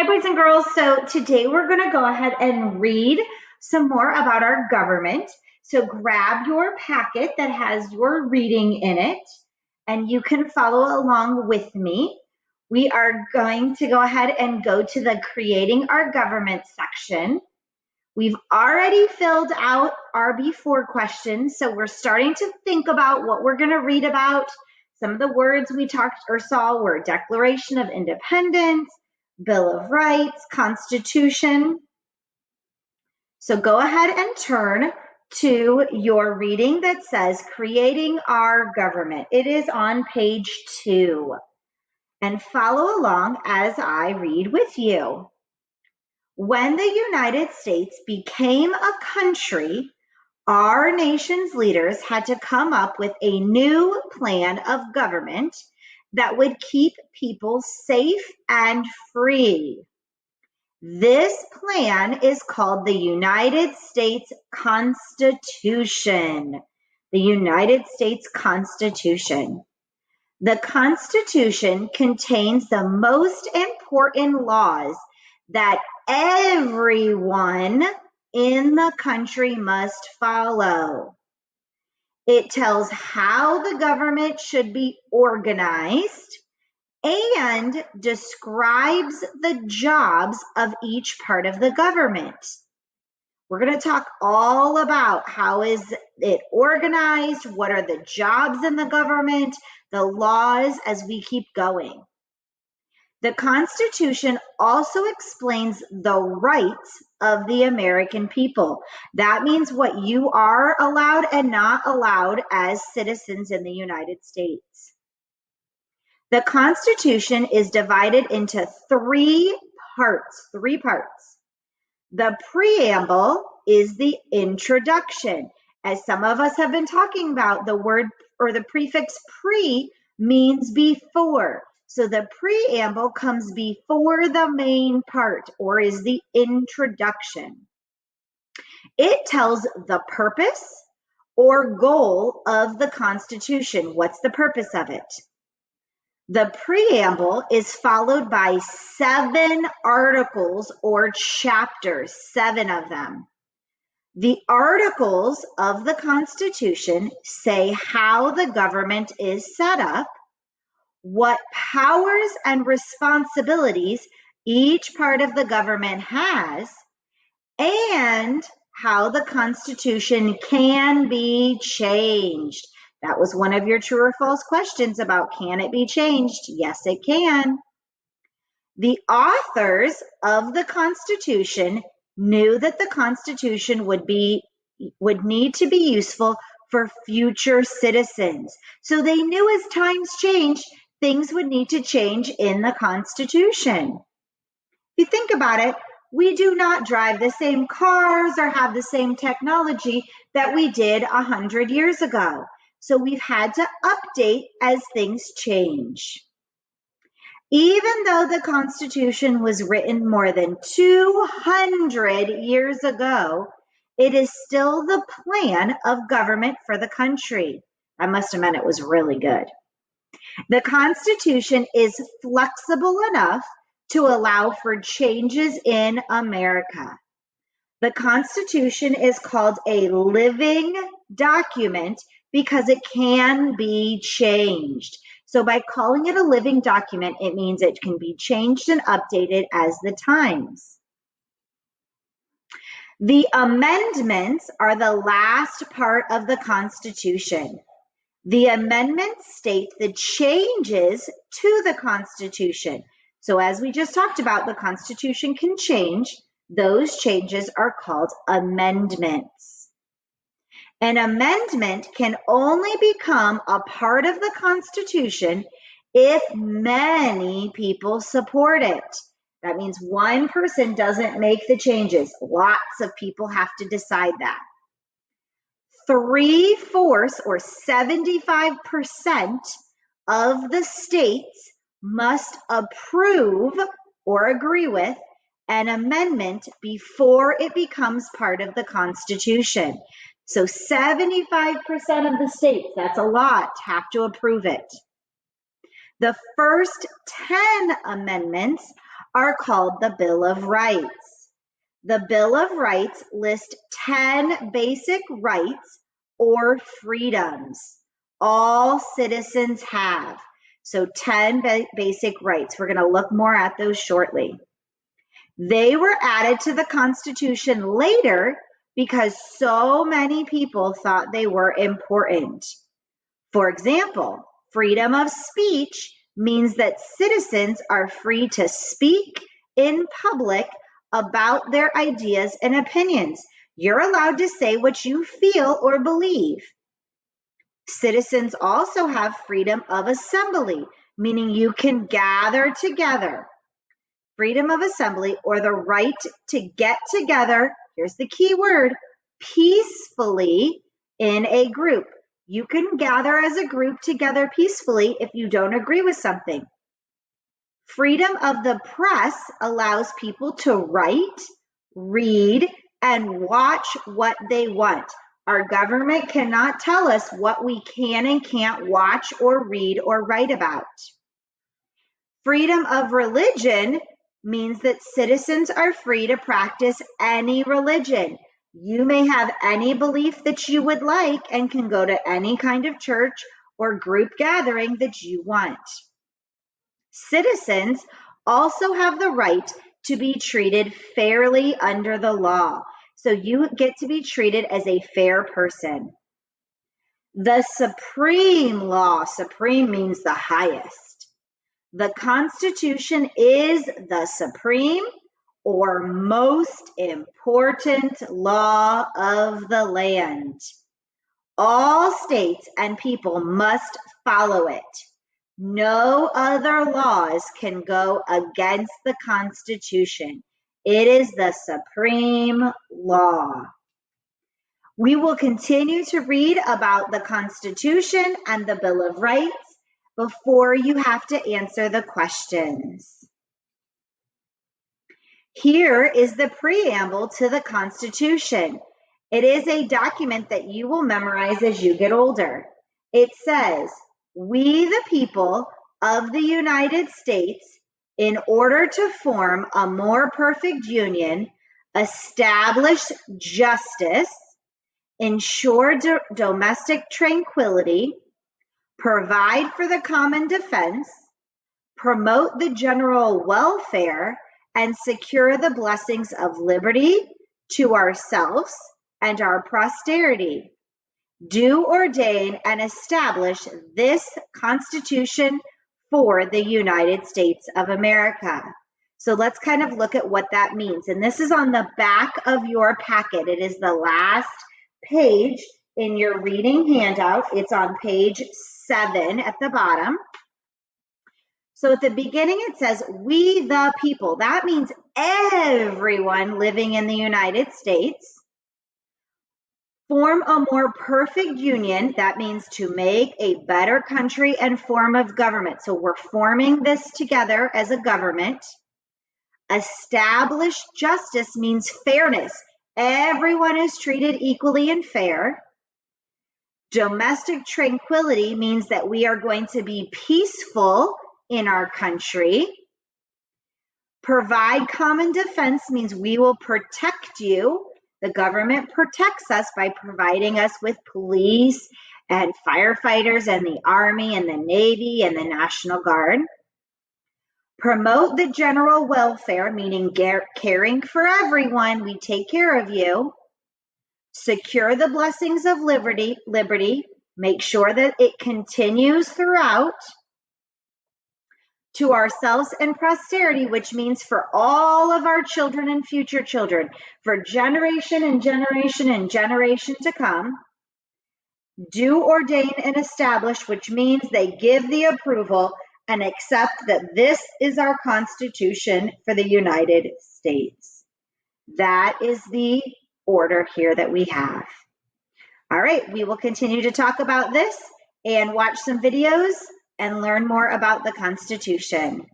Hi, boys and girls. So today we're going to go ahead and read some more about our government. So grab your packet that has your reading in it, and you can follow along with me. We are going to go ahead and go to the Creating Our Government section. We've already filled out our before questions, so we're starting to think about what we're going to read about. Some of the words we talked or saw were Declaration of Independence, Bill of Rights, Constitution. So go ahead and turn to your reading that says Creating Our Government. It is on page 2. And follow along as I read with you. When the United States became a country, our nation's leaders had to come up with a new plan of government that would keep people safe and free. This plan is called the United States Constitution. The United States Constitution. The Constitution contains the most important laws that everyone in the country must follow. It tells how the government should be organized and describes the jobs of each part of the government. We're going to talk all about how is it organized, what are the jobs in the government, the laws as we keep going. The Constitution also explains the rights of the American people. That means what you are allowed and not allowed as citizens in the United States. The Constitution is divided into three parts. The preamble is the introduction. As some of us have been talking about, the word or the prefix pre means before. So the preamble comes before the main part, or is the introduction. It tells the purpose or goal of the Constitution. What's the purpose of it? The preamble is followed by 7 articles or chapters, 7 of them. The articles of the Constitution say how the government is set up, what powers and responsibilities each part of the government has, and how the Constitution can be changed. That was one of your true or false questions about can it be changed? Yes, it can. The authors of the Constitution knew that the Constitution would need to be useful for future citizens. So they knew as times changed, things would need to change in the Constitution. If you think about it, we do not drive the same cars or have the same technology that we did 100 years ago. So we've had to update as things change. Even though the Constitution was written more than 200 years ago, it is still the plan of government for the country. I must have meant it was really good. The Constitution is flexible enough to allow for changes in America. The Constitution is called a living document because it can be changed. So by calling it a living document, it means it can be changed and updated as the times. The amendments are the last part of the Constitution. The amendments state the changes to the Constitution. So as we just talked about, the Constitution can change. Those changes are called amendments. An amendment can only become a part of the Constitution if many people support it. That means one person doesn't make the changes. Lots of people have to decide that. 3/4 or 75% of the states must approve or agree with an amendment before it becomes part of the Constitution. So 75% of the states, that's a lot, have to approve it. The first 10 amendments are called the Bill of Rights. The Bill of Rights lists 10 basic rights or freedoms all citizens have. So 10 basic rights. We're going to look more at those shortly. They were added to the Constitution later because so many people thought they were important. For example, freedom of speech means that citizens are free to speak in public about their ideas and opinions. You're allowed to say what you feel or believe. Citizens also have freedom of assembly, meaning you can gather together. Freedom of assembly, or the right to get together, here's the key word, peacefully in a group. You can gather as a group together peacefully if you don't agree with something. Freedom of the press allows people to write, read, and watch what they want. Our government cannot tell us what we can and can't watch or read or write about. Freedom of religion means that citizens are free to practice any religion. You may have any belief that you would like and can go to any kind of church or group gathering that you want. Citizens also have the right to be treated fairly under the law. So you get to be treated as a fair person. The supreme law, supreme means the highest. The Constitution is the supreme or most important law of the land. All states and people must follow it. No other laws can go against the Constitution. It is the supreme law. We will continue to read about the Constitution and the Bill of Rights before you have to answer the questions. Here is the preamble to the Constitution. It is a document that you will memorize as you get older. It says, "We, the people of the United States, in order to form a more perfect union, establish justice, ensure domestic tranquility, provide for the common defense, promote the general welfare, and secure the blessings of liberty to ourselves and our posterity. Do ordain and establish this Constitution for the United States of America." So let's kind of look at what that means. And this is on the back of your packet. It is the last page in your reading handout. It's on page 7 at the bottom. So at the beginning, it says, "We the people." That means everyone living in the United States. Form a more perfect union. That means to make a better country and form of government. So we're forming this together as a government. Establish justice means fairness. Everyone is treated equally and fair. Domestic tranquility means that we are going to be peaceful in our country. Provide common defense means we will protect you. The government protects us by providing us with police and firefighters and the Army and the Navy and the National Guard. Promote the general welfare, meaning caring for everyone. We take care of you. Secure the blessings of liberty. Make sure that it continues throughout. To ourselves and posterity, which means for all of our children and future children, for generation and generation and generation to come. Do ordain and establish, which means they give the approval and accept that this is our Constitution for the United States. That is the order here that we have. All right, we will continue to talk about this and watch some videos and learn more about the Constitution.